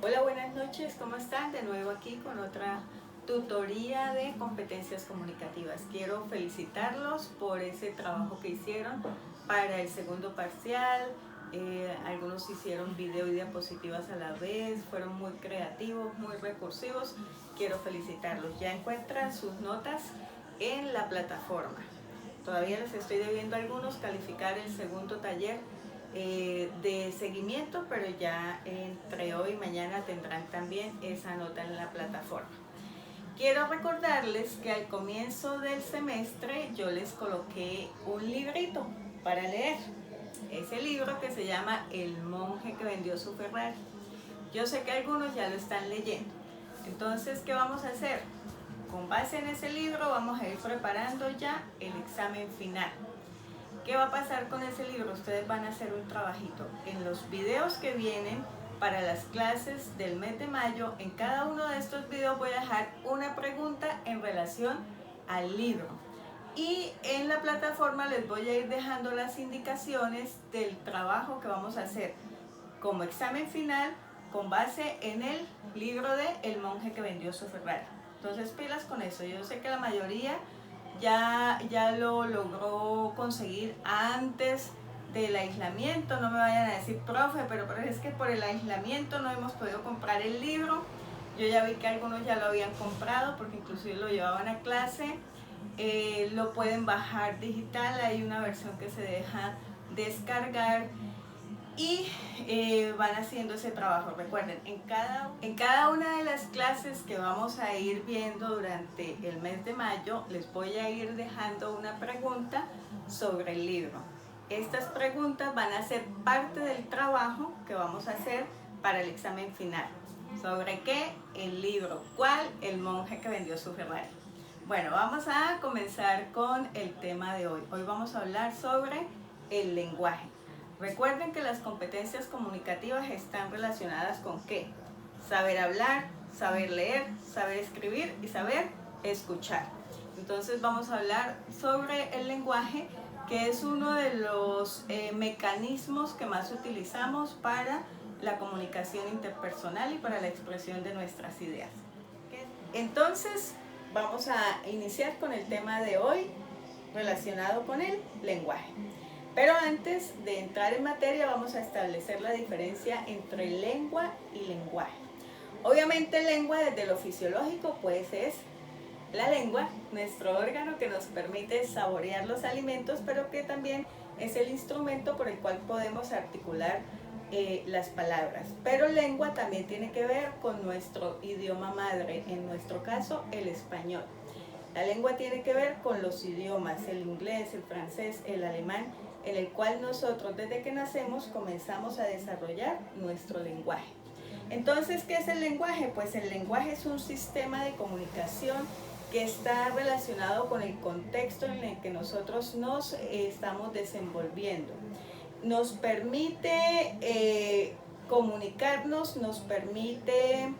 Hola, buenas noches, ¿cómo están? De nuevo aquí con otra tutoría de competencias comunicativas. Quiero felicitarlos por ese trabajo que hicieron para el segundo parcial. Algunos hicieron video y diapositivas a la vez, fueron muy creativos, muy recursivos. Quiero felicitarlos. Ya encuentran sus notas en la plataforma. Todavía les estoy debiendo a algunos calificar el segundo taller de seguimiento, pero ya entre hoy y mañana tendrán también esa nota en la plataforma. Quiero recordarles que al comienzo del semestre yo les coloqué un librito para leer. Ese libro que se llama El monje que vendió su Ferrari. Yo sé que algunos ya lo están leyendo. Entonces, ¿qué vamos a hacer? Con base en ese libro vamos a ir preparando ya el examen final. ¿Qué va a pasar con ese libro? Ustedes van a hacer un trabajito. En los videos que vienen para las clases del mes de mayo, en cada uno de estos videos voy a dejar una pregunta en relación al libro. Y en la plataforma les voy a ir dejando las indicaciones del trabajo que vamos a hacer como examen final con base en el libro de El monje que vendió su Ferrari. Entonces pilas con eso. Yo sé que la mayoría ya lo logró conseguir antes del aislamiento. No me vayan a decir, profe, pero es que por el aislamiento no hemos podido comprar el libro. Yo ya vi que algunos ya lo habían comprado porque inclusive lo llevaban a clase. Lo pueden bajar digital, hay una versión que se deja descargar y van haciendo ese trabajo. Recuerden, en cada una de las clases que vamos a ir viendo durante el mes de mayo, les voy a ir dejando una pregunta sobre el libro. Estas preguntas van a ser parte del trabajo que vamos a hacer para el examen final. ¿Sobre qué? El libro. ¿Cuál? El monje que vendió su Ferrari. Bueno, vamos a comenzar con el tema de hoy. Hoy vamos a hablar sobre el lenguaje. Recuerden que las competencias comunicativas están relacionadas con ¿qué? Saber hablar, saber leer, saber escribir y saber escuchar. Entonces vamos a hablar sobre el lenguaje, que es uno de los mecanismos que más utilizamos para la comunicación interpersonal y para la expresión de nuestras ideas. Entonces vamos a iniciar con el tema de hoy relacionado con el lenguaje. Pero antes de entrar en materia vamos a establecer la diferencia entre lengua y lenguaje. Obviamente lengua desde lo fisiológico pues es la lengua, nuestro órgano que nos permite saborear los alimentos, pero que también es el instrumento por el cual podemos articular las palabras. Pero lengua también tiene que ver con nuestro idioma madre, en nuestro caso el español. La lengua tiene que ver con los idiomas, el inglés, el francés, el alemán, en el cual nosotros desde que nacemos comenzamos a desarrollar nuestro lenguaje. Entonces, ¿qué es el lenguaje? Pues el lenguaje es un sistema de comunicación que está relacionado con el contexto en el que nosotros nos estamos desenvolviendo. Nos permite comunicarnos, nos permite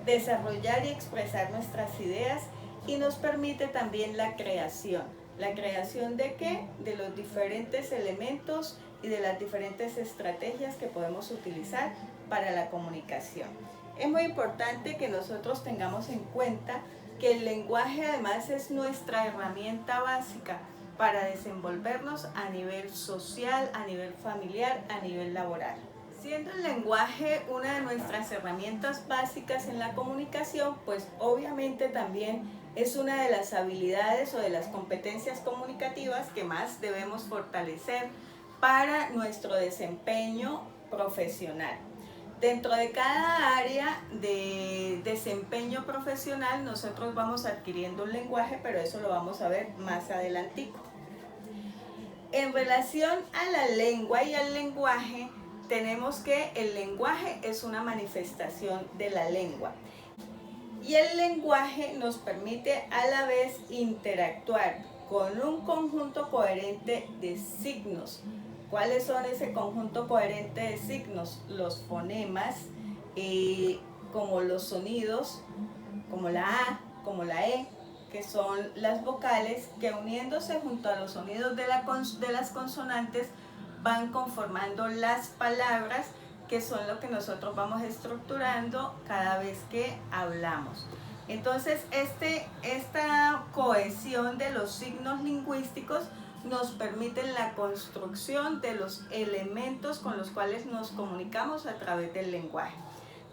desarrollar y expresar nuestras ideas y nos permite también la creación. ¿La creación de qué? De los diferentes elementos y de las diferentes estrategias que podemos utilizar para la comunicación. Es muy importante que nosotros tengamos en cuenta que el lenguaje además es nuestra herramienta básica para desenvolvernos a nivel social, a nivel familiar, a nivel laboral. Siendo el lenguaje una de nuestras herramientas básicas en la comunicación, pues obviamente también es una de las habilidades o de las competencias comunicativas que más debemos fortalecer para nuestro desempeño profesional. Dentro de cada área de desempeño profesional nosotros vamos adquiriendo un lenguaje, pero eso lo vamos a ver más adelantico. En relación a la lengua y al lenguaje, tenemos que el lenguaje es una manifestación de la lengua. Y el lenguaje nos permite a la vez interactuar con un conjunto coherente de signos. ¿Cuáles son ese conjunto coherente de signos? Los fonemas, como los sonidos, como la A, como la E, que son las vocales que uniéndose junto a los sonidos de las consonantes van conformando las palabras que son lo que nosotros vamos estructurando cada vez que hablamos. Entonces, esta cohesión de los signos lingüísticos nos permite la construcción de los elementos con los cuales nos comunicamos a través del lenguaje.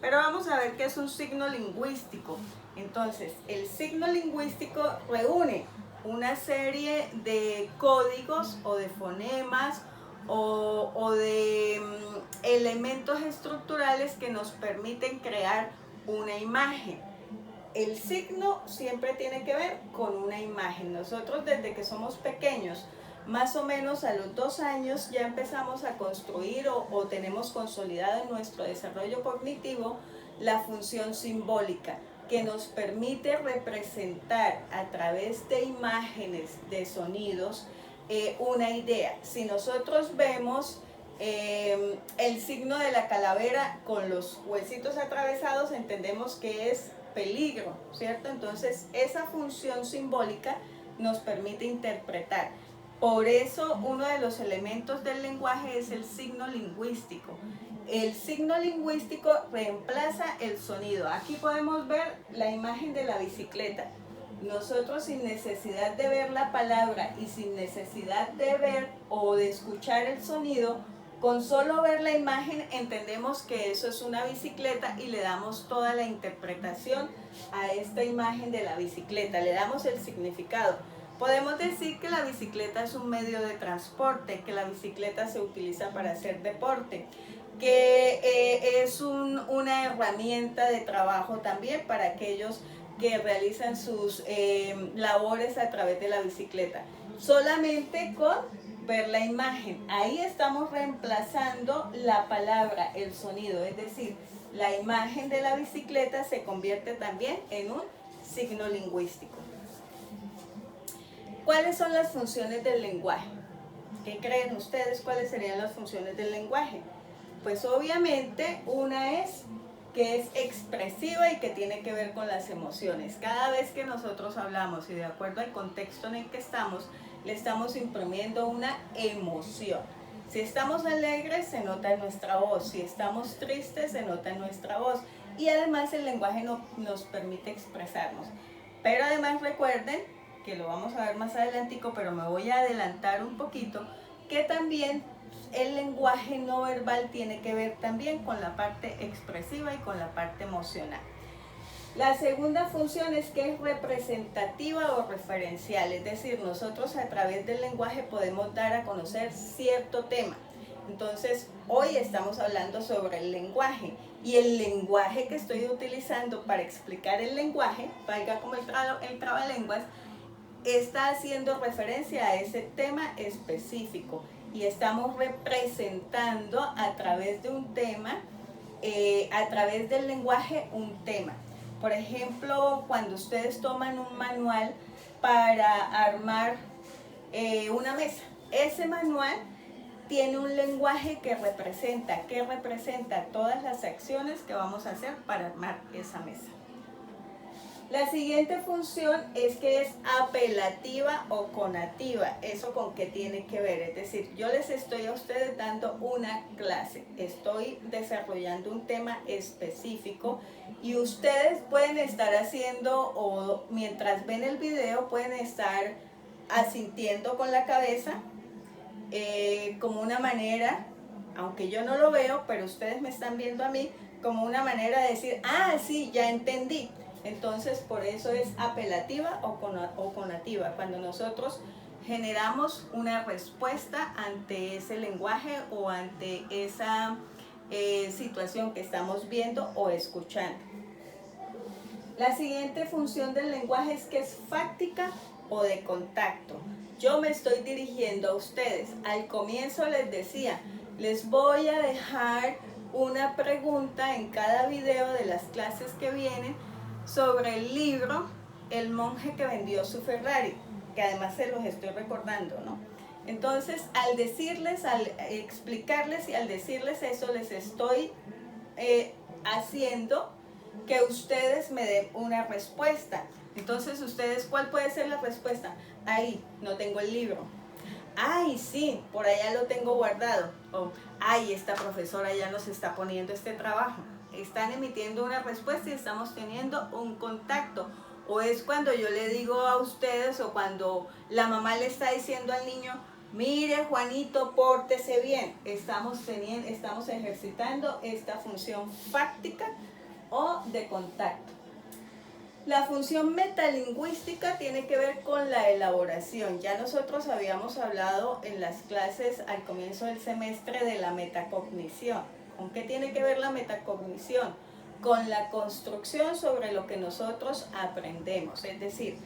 Pero vamos a ver qué es un signo lingüístico. Entonces, el signo lingüístico reúne una serie de códigos o de fonemas o de elementos estructurales que nos permiten crear una imagen. El signo siempre tiene que ver con una imagen. Nosotros desde que somos pequeños, más o menos a los 2 años, ya empezamos a construir o tenemos consolidado en nuestro desarrollo cognitivo la función simbólica, que nos permite representar a través de imágenes, de sonidos, una idea. Si nosotros vemos el signo de la calavera con los huesitos atravesados, entendemos que es peligro, ¿cierto? Entonces, esa función simbólica nos permite interpretar. Por eso, uno de los elementos del lenguaje es el signo lingüístico. El signo lingüístico reemplaza el sonido. Aquí podemos ver la imagen de la bicicleta. Nosotros, sin necesidad de ver la palabra y sin necesidad de ver o de escuchar el sonido, con solo ver la imagen entendemos que eso es una bicicleta y le damos toda la interpretación a esta imagen de la bicicleta, le damos el significado. Podemos decir que la bicicleta es un medio de transporte, que la bicicleta se utiliza para hacer deporte, que es una herramienta de trabajo también para aquellos que realizan sus labores a través de la bicicleta. Solamente con ver la imagen, ahí estamos reemplazando la palabra, el sonido, es decir, la imagen de la bicicleta se convierte también en un signo lingüístico. ¿Cuáles son las funciones del lenguaje? ¿Qué creen ustedes? ¿Cuáles serían las funciones del lenguaje? Pues obviamente una es que es expresiva y que tiene que ver con las emociones. Cada vez que nosotros hablamos y de acuerdo al contexto en el que estamos, le estamos imprimiendo una emoción. Si estamos alegres, se nota en nuestra voz. Si estamos tristes, se nota en nuestra voz. Y además el lenguaje nos permite expresarnos. Pero además recuerden, que lo vamos a ver más adelantico, pero me voy a adelantar un poquito, que también el lenguaje no verbal tiene que ver también con la parte expresiva y con la parte emocional. La segunda función es que es representativa o referencial, es decir, nosotros a través del lenguaje podemos dar a conocer cierto tema. Entonces, hoy estamos hablando sobre el lenguaje y el lenguaje que estoy utilizando para explicar el lenguaje, valga como el trabalenguas, está haciendo referencia a ese tema específico y estamos representando a través de un tema, a través del lenguaje, un tema. Por ejemplo, cuando ustedes toman un manual para armar una mesa, ese manual tiene un lenguaje que representa todas las acciones que vamos a hacer para armar esa mesa. La siguiente función es que es apelativa o conativa. ¿Eso con qué tiene que ver? Es decir, yo les estoy a ustedes dando una clase, estoy desarrollando un tema específico y ustedes pueden estar haciendo, o mientras ven el video pueden estar asintiendo con la cabeza como una manera, aunque yo no lo veo, pero ustedes me están viendo a mí, como una manera de decir, ah, sí, ya entendí. Entonces, por eso es apelativa o conativa, cuando nosotros generamos una respuesta ante ese lenguaje o ante esa situación que estamos viendo o escuchando. La siguiente función del lenguaje es que es fáctica o de contacto. Yo me estoy dirigiendo a ustedes. Al comienzo les decía, les voy a dejar una pregunta en cada video de las clases que vienen sobre el libro El monje que vendió su Ferrari, que además se los estoy recordando, ¿no? Entonces, al decirles, al explicarles y al decirles eso, les estoy haciendo que ustedes me den una respuesta. Entonces, ustedes, ¿cuál puede ser la respuesta? Ahí, no tengo el libro. ay, sí, por allá lo tengo guardado, o ay, esta profesora ya nos está poniendo este trabajo. Están emitiendo una respuesta y estamos teniendo un contacto. O es cuando yo le digo a ustedes, o cuando la mamá le está diciendo al niño, mire Juanito, pórtese bien. Estamos ejercitando esta función fáctica o de contacto. La función metalingüística tiene que ver con la elaboración. Ya nosotros habíamos hablado en las clases al comienzo del semestre de la metacognición. ¿Con qué tiene que ver la metacognición? Con la construcción sobre lo que nosotros aprendemos. Es decir,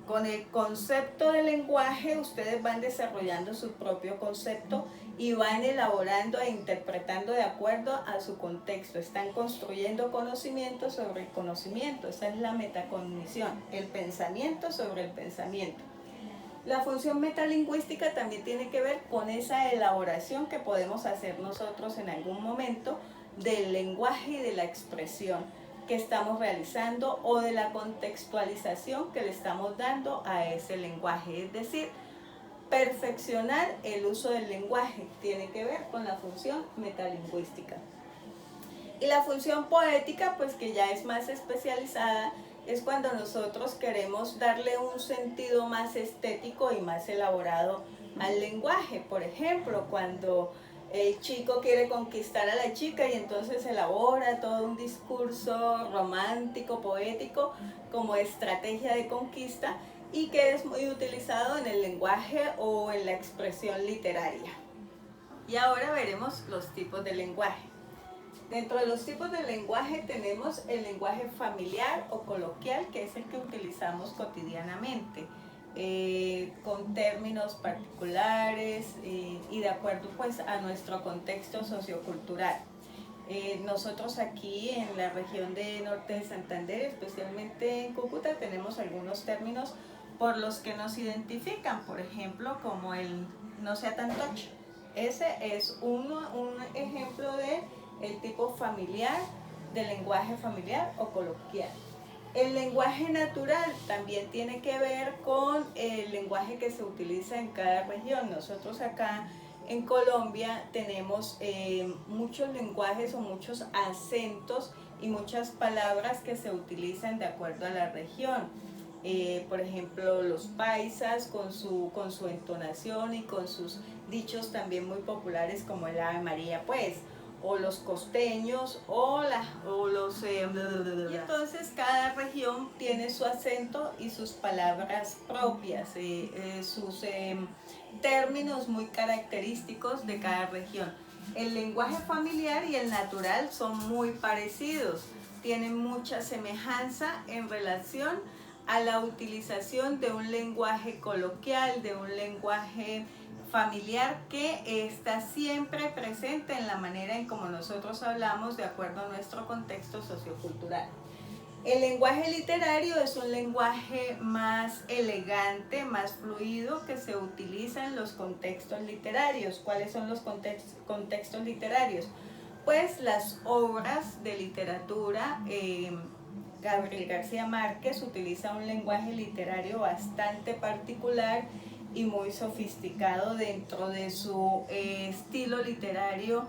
con el concepto del lenguaje ustedes van desarrollando su propio concepto y van elaborando e interpretando de acuerdo a su contexto. Están construyendo conocimiento sobre el conocimiento. Esa es la metacognición, el pensamiento sobre el pensamiento. La función metalingüística también tiene que ver con esa elaboración que podemos hacer nosotros en algún momento del lenguaje y de la expresión que estamos realizando o de la contextualización que le estamos dando a ese lenguaje. Es decir, perfeccionar el uso del lenguaje tiene que ver con la función metalingüística. Y la función poética, pues que ya es más especializada, es cuando nosotros queremos darle un sentido más estético y más elaborado al lenguaje. Por ejemplo, cuando el chico quiere conquistar a la chica y entonces elabora todo un discurso romántico, poético, como estrategia de conquista, y que es muy utilizado en el lenguaje o en la expresión literaria. Y ahora veremos los tipos de lenguaje. Dentro de los tipos de lenguaje tenemos el lenguaje familiar o coloquial, que es el que utilizamos cotidianamente, con términos particulares y de acuerdo pues a nuestro contexto sociocultural. Nosotros aquí en la región de Norte de Santander, especialmente en Cúcuta, tenemos algunos términos por los que nos identifican, por ejemplo, como el no sea tan tocho. Ese es un ejemplo de el tipo familiar, del lenguaje familiar o coloquial. El lenguaje natural también tiene que ver con el lenguaje que se utiliza en cada región. Nosotros acá en Colombia tenemos muchos lenguajes o muchos acentos y muchas palabras que se utilizan de acuerdo a la región. Por ejemplo, los paisas con su entonación y con sus dichos también muy populares como el Ave María, pues, o los costeños y entonces cada región tiene su acento y sus palabras propias, sus términos muy característicos de cada región. El lenguaje familiar y el natural son muy parecidos, tienen mucha semejanza en relación a la utilización de un lenguaje coloquial, de un lenguaje familiar que está siempre presente en la manera en como nosotros hablamos de acuerdo a nuestro contexto sociocultural. El lenguaje literario es un lenguaje más elegante, más fluido, que se utiliza en los contextos literarios. ¿Cuáles son los contextos literarios? Pues las obras de literatura. Gabriel García Márquez utiliza un lenguaje literario bastante particular y muy sofisticado dentro de su estilo literario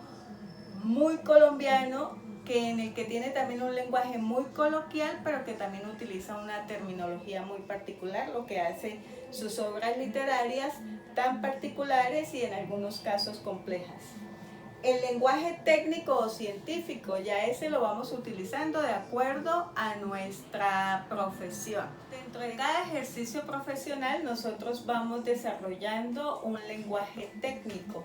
muy colombiano, en el que tiene también un lenguaje muy coloquial, pero que también utiliza una terminología muy particular, lo que hace sus obras literarias tan particulares y en algunos casos complejas. El lenguaje técnico o científico, ya ese lo vamos utilizando de acuerdo a nuestra profesión. Dentro de cada ejercicio profesional nosotros vamos desarrollando un lenguaje técnico.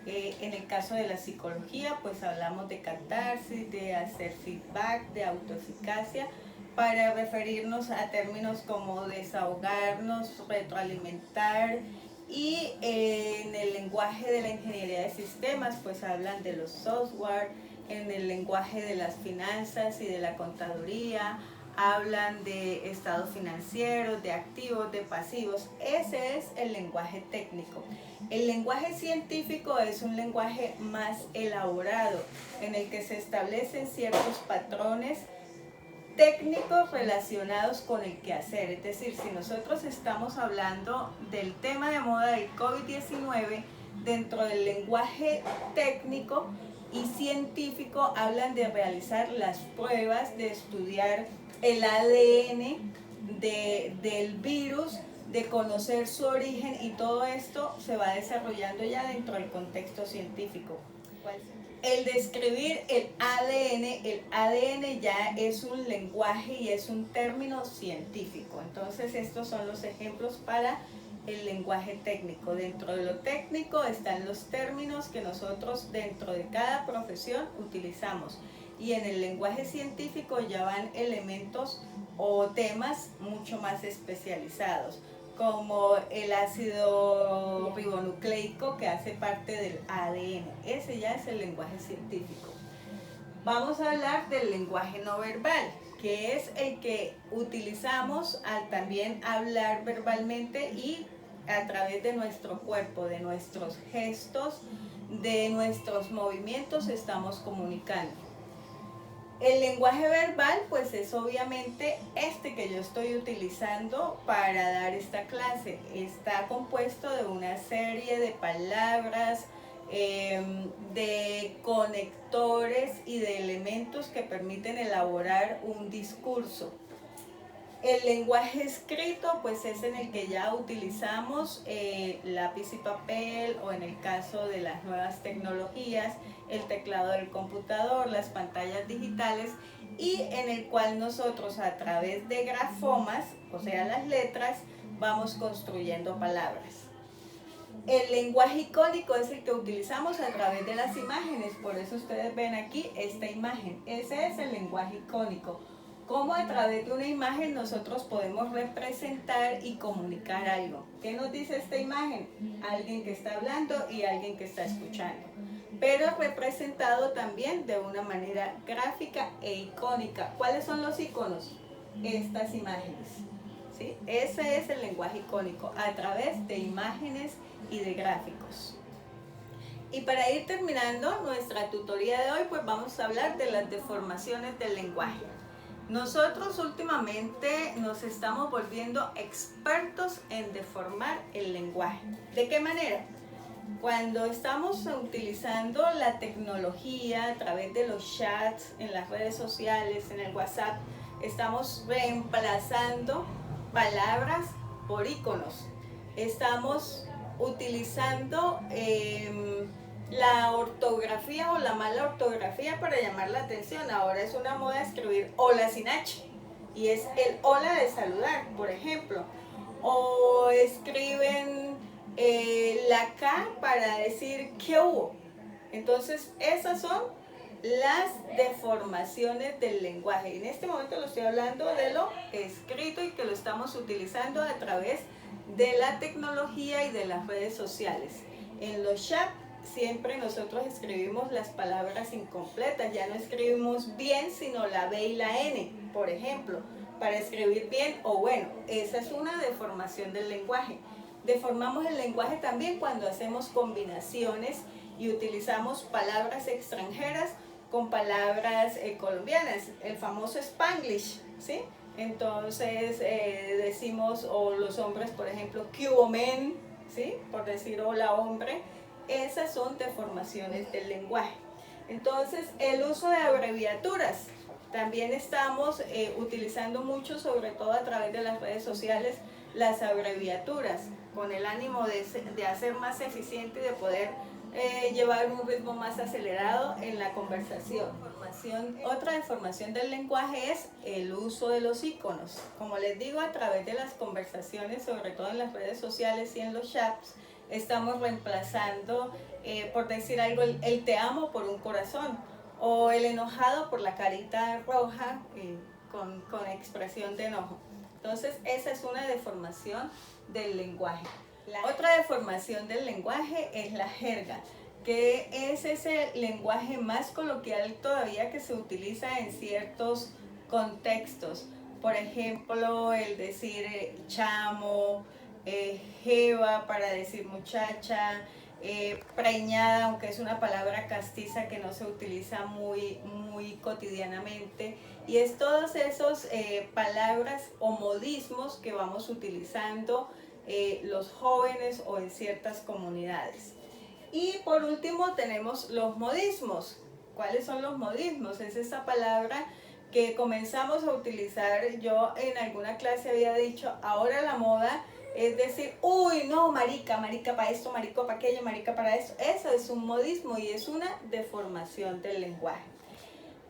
En el caso de la psicología, pues hablamos de catarsis, de hacer feedback, de autoeficacia, para referirnos a términos como desahogarnos, retroalimentar. Y en el lenguaje de la ingeniería de sistemas, pues hablan de los software. En el lenguaje de las finanzas y de la contaduría, hablan de estados financieros, de activos, de pasivos. Ese es el lenguaje técnico. El lenguaje científico es un lenguaje más elaborado, en el que se establecen ciertos patrones técnicos relacionados con el quehacer. Es decir, si nosotros estamos hablando del tema de moda del COVID-19, dentro del lenguaje técnico y científico hablan de realizar las pruebas, de estudiar el ADN del virus, de conocer su origen, y todo esto se va desarrollando ya dentro del contexto científico. El describir el ADN ya es un lenguaje y es un término científico. Entonces estos son los ejemplos para el lenguaje técnico. Dentro de lo técnico están los términos que nosotros dentro de cada profesión utilizamos, y en el lenguaje científico ya van elementos o temas mucho más especializados, como el ácido ribonucleico, que hace parte del ADN. Ese ya es el lenguaje científico. Vamos a hablar del lenguaje no verbal, que es el que utilizamos al también hablar verbalmente y a través de nuestro cuerpo, de nuestros gestos, de nuestros movimientos estamos comunicando. El lenguaje verbal, pues es obviamente este que yo estoy utilizando para dar esta clase. Está compuesto de una serie de palabras, de conectores y de elementos que permiten elaborar un discurso. El lenguaje escrito, pues es en el que ya utilizamos lápiz y papel, o en el caso de las nuevas tecnologías, el teclado del computador, las pantallas digitales, y en el cual nosotros a través de grafomas, o sea las letras, vamos construyendo palabras. El lenguaje icónico es el que utilizamos a través de las imágenes, por eso ustedes ven aquí esta imagen. Ese es el lenguaje icónico. Cómo a través de una imagen nosotros podemos representar y comunicar algo. ¿Qué nos dice esta imagen? Alguien que está hablando y alguien que está escuchando, pero representado también de una manera gráfica e icónica. ¿Cuáles son los iconos? Estas imágenes, ¿sí? Ese es el lenguaje icónico, a través de imágenes y de gráficos. Y para ir terminando nuestra tutoría de hoy, pues vamos a hablar de las deformaciones del lenguaje. Nosotros últimamente nos estamos volviendo expertos en deformar el lenguaje. ¿De qué manera? Cuando estamos utilizando la tecnología a través de los chats, en las redes sociales, en el WhatsApp, estamos reemplazando palabras por iconos. Estamos utilizando la ortografía o la mala ortografía para llamar la atención. Ahora es una moda escribir hola sin H, y es el hola de saludar, por ejemplo. O escriben la K para decir ¿qué hubo? Entonces esas son las deformaciones del lenguaje. En este momento lo estoy hablando de lo escrito y que lo estamos utilizando a través de la tecnología y de las redes sociales. En los chats siempre nosotros escribimos las palabras incompletas, ya no escribimos bien sino la B y la N, por ejemplo, para escribir bien o bueno. Esa es una deformación del lenguaje. Deformamos el lenguaje también cuando hacemos combinaciones y utilizamos palabras extranjeras con palabras colombianas, el famoso Spanglish, ¿sí? Entonces decimos, o los hombres, por ejemplo, ¿qué hubo, men? ¿Sí? Por decir hola, hombre. Esas son deformaciones del lenguaje. Entonces, el uso de abreviaturas. También estamos utilizando mucho, sobre todo a través de las redes sociales, las abreviaturas, con el ánimo de hacer más eficiente y de poder llevar un ritmo más acelerado en la conversación. Otra deformación del lenguaje es el uso de los iconos. Como les digo, a través de las conversaciones, sobre todo en las redes sociales y en los chats, estamos reemplazando, por decir algo, el te amo por un corazón, o el enojado por la carita roja con expresión de enojo. Entonces esa es una deformación del lenguaje. Otra deformación del lenguaje es la jerga, que es ese lenguaje más coloquial todavía que se utiliza en ciertos contextos. Por ejemplo, el decir chamo, jeva para decir muchacha, preñada, aunque es una palabra castiza que no se utiliza muy cotidianamente, y es todas esas palabras o modismos que vamos utilizando los jóvenes o en ciertas comunidades. Y por último tenemos los modismos. ¿Cuáles son los modismos? Es esa palabra que comenzamos a utilizar. Yo en alguna clase había dicho, ahora la moda es decir, uy, no, marica, marica para esto, marico para aquello, marica para esto. Eso es un modismo y es una deformación del lenguaje.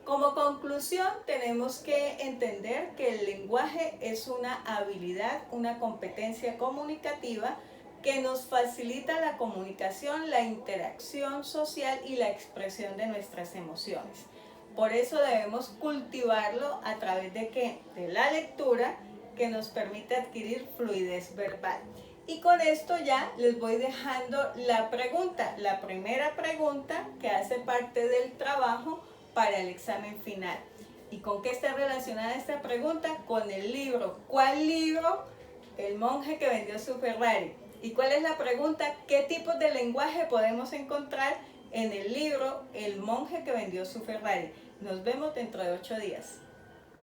Como conclusión, tenemos que entender que el lenguaje es una habilidad, una competencia comunicativa que nos facilita la comunicación, la interacción social y la expresión de nuestras emociones. Por eso debemos cultivarlo a través de ¿qué? De la lectura, que nos permite adquirir fluidez verbal. Y con esto ya les voy dejando la pregunta, la primera pregunta que hace parte del trabajo para el examen final. ¿Y con qué está relacionada esta pregunta? Con el libro. ¿Cuál libro? El monje que vendió su Ferrari. ¿Y cuál es la pregunta? ¿Qué tipos de lenguaje podemos encontrar en el libro El monje que vendió su Ferrari? Nos vemos dentro de 8 días.